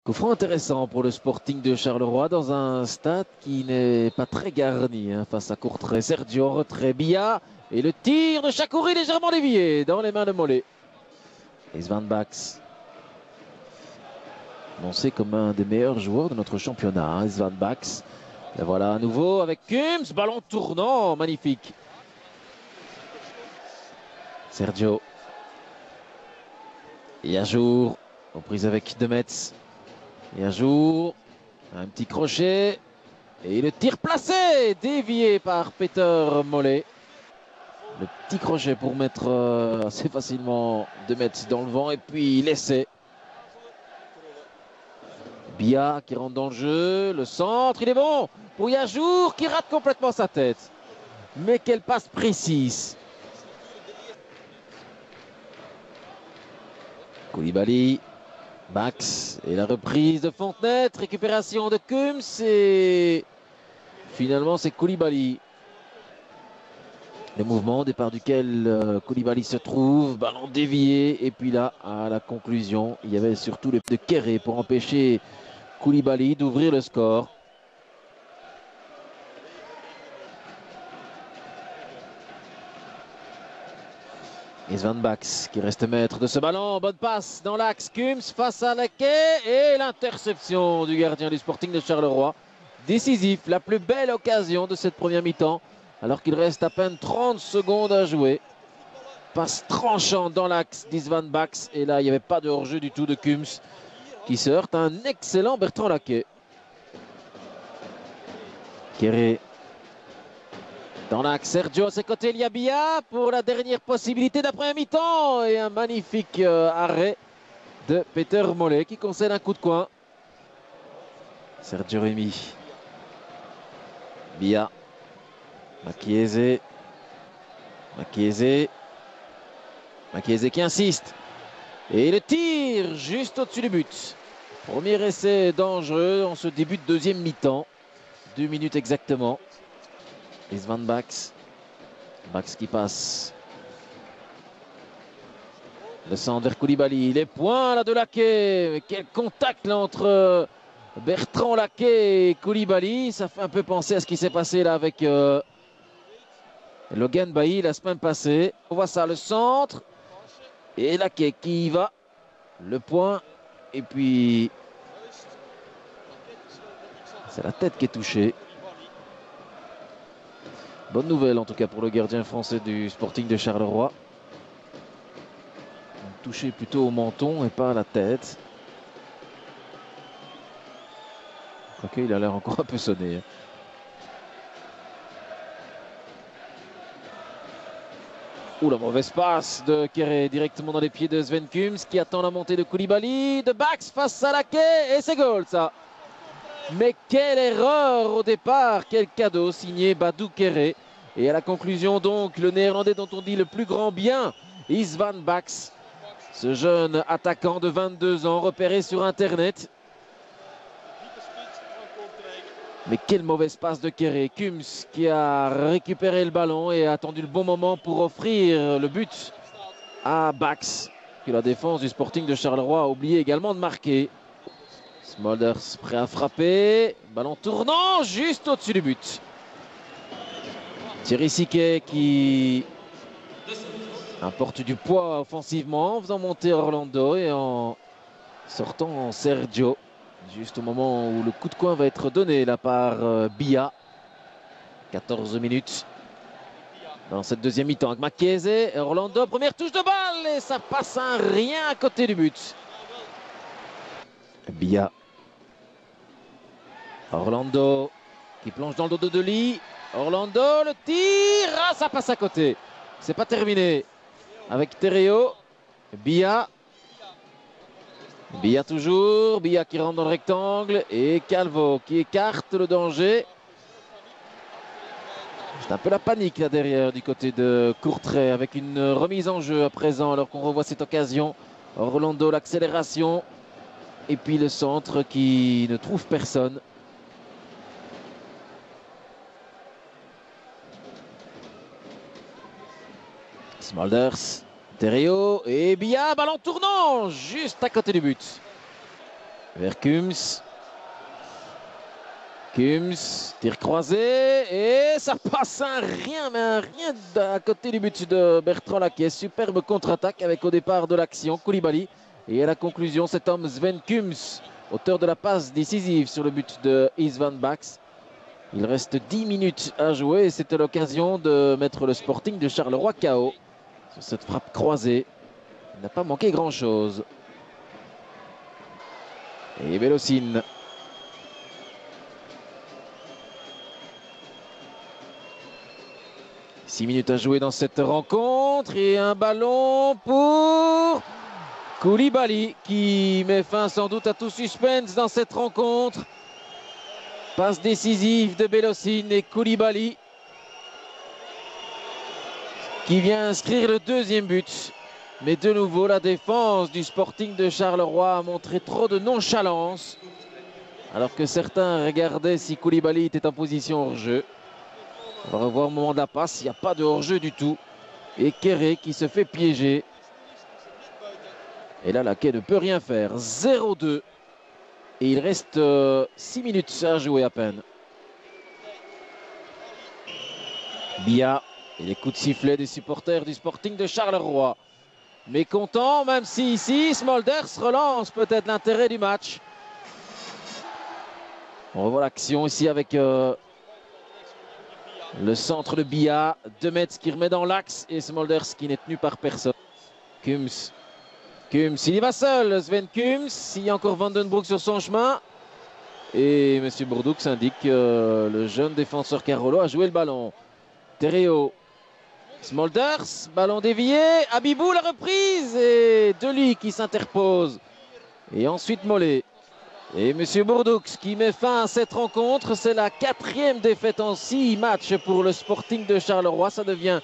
Coup franc intéressant pour le Sporting de Charleroi dans un stade qui n'est pas très garni face à Courtrai. Sergio retrait Bia et le tir de Chakouri légèrement dévié dans les mains de Mollet. Et Svan Bax, annoncé comme un des meilleurs joueurs de notre championnat. Svan Bax, et voilà à nouveau avec Kums, ballon tournant, magnifique. Sergio. Et à jour, aux prises avec Demetz. Et un jour, un petit crochet. Et le tir placé, dévié par Peter Mollet. Le petit crochet pour mettre assez facilement Demetz dans le vent. Et puis l'essai. Bia qui rentre dans le jeu. Le centre, il est bon. Pour Yajour qui rate complètement sa tête. Mais quelle passe précise. Koulibaly. Bax et la reprise de Fontenay, récupération de Kums et finalement c'est Koulibaly. Le mouvement au départ duquel Koulibaly se trouve, ballon dévié et puis là à la conclusion il y avait surtout le de Kéré pour empêcher Koulibaly d'ouvrir le score. Et Svan Bax qui reste maître de ce ballon. Bonne passe dans l'axe. Kums face à Laquet et l'interception du gardien du Sporting de Charleroi. Décisif, la plus belle occasion de cette première mi-temps. Alors qu'il reste à peine 30 secondes à jouer. Passe tranchante dans l'axe d'Svan Bax. Et là, il n'y avait pas de hors-jeu du tout de Kums qui se heurte à un excellent Bertrand Laquet. Kéré. Dans l'axe, Sergio, à ses côtés, il y a Bia pour la dernière possibilité d'après un mi-temps. Et un magnifique arrêt de Peter Mollet qui concède un coup de coin. Sergio Rémy. Bia. Machiese. Machiese qui insiste. Et le tir juste au-dessus du but. Premier essai dangereux en ce début de deuxième mi-temps. 2 minutes exactement. Et Svan Bax. Bax qui passe. Le centre vers Koulibaly. Les points là de Laquet. Quel contact là entre Bertrand Laquet et Koulibaly. Ça fait un peu penser à ce qui s'est passé là avec Logan Bailly la semaine passée. On voit ça, le centre. Et Laquet qui y va. Le point. Et puis c'est la tête qui est touchée. Bonne nouvelle en tout cas pour le gardien français du Sporting de Charleroi. Touché plutôt au menton et pas à la tête. Ok, il a l'air encore un peu sonné. Ouh, la mauvaise passe de Kéré directement dans les pieds de Sven Kums qui attend la montée de Koulibaly. De Bax face à Laquet et c'est goal ça. Mais quelle erreur au départ, quel cadeau signé Badou Kéré. Et à la conclusion donc, le néerlandais dont on dit le plus grand bien, Svan Bax. Ce jeune attaquant de 22 ans repéré sur internet. Mais quelle mauvaise passe de Kéré. Kums qui a récupéré le ballon et a attendu le bon moment pour offrir le but à Bax. Que la défense du Sporting de Charleroi a oublié également de marquer. Smulders prêt à frapper. Ballon tournant juste au-dessus du but. Thierry Siquet qui apporte du poids offensivement en faisant monter Orlando et en sortant Sergio. Juste au moment où le coup de coin va être donné là par Bia. 14 minutes dans cette deuxième mi-temps avec Machiese et Orlando. Première touche de balle et ça passe un rien à côté du but. Bia. Orlando qui plonge dans le dos de Deli. Orlando, le tir, ah, ça passe à côté. C'est pas terminé avec Terreo. Bia. Bia toujours, Bia qui rentre dans le rectangle et Calvo qui écarte le danger. C'est un peu la panique là derrière du côté de Courtrai avec une remise en jeu à présent alors qu'on revoit cette occasion. Orlando, l'accélération et puis le centre qui ne trouve personne. Smulders, Terreo et Bia, ballon tournant juste à côté du but. vers Kums. Kums, tir croisé et ça passe un rien, mais un rien à côté du but de Bertrand Laquais. Superbe contre-attaque avec au départ de l'action Koulibaly et à la conclusion cet homme Sven Kums, auteur de la passe décisive sur le but de Isvan Bax. Il reste 10 minutes à jouer et c'était l'occasion de mettre le Sporting de Charleroi KO sur cette frappe croisée. Il n'a pas manqué grand-chose. Et Belosine. 6 minutes à jouer dans cette rencontre et un ballon pour Koulibaly qui met fin sans doute à tout suspense dans cette rencontre. Passe décisive de Belosine et Koulibaly qui vient inscrire le deuxième but. Mais de nouveau, la défense du Sporting de Charleroi a montré trop de nonchalance. Alors que certains regardaient si Koulibaly était en position hors-jeu. On va revoir au moment de la passe, il n'y a pas de hors-jeu du tout. Et Kéré qui se fait piéger. Et là, Laquais ne peut rien faire. 0-2. Et il reste 6 minutes à jouer à peine. Bia et les coups de sifflet des supporters du Sporting de Charleroi. Mécontent, même si ici, Smolders relance peut-être l'intérêt du match. On revoit l'action ici avec le centre de Bia. Demets qui remet dans l'axe et Smolders qui n'est tenu par personne. Kums, il y va seul, Sven Kums. Il y a encore Vandenbroek sur son chemin. Et M. Bourdoux indique que le jeune défenseur Carolo a joué le ballon. Terreo. Smolders, ballon dévié, Abibou la reprise et Dely qui s'interpose. Et ensuite Mollet. Et M. Bourdoux qui met fin à cette rencontre. C'est la 4e défaite en 6 matchs pour le Sporting de Charleroi. Ça devient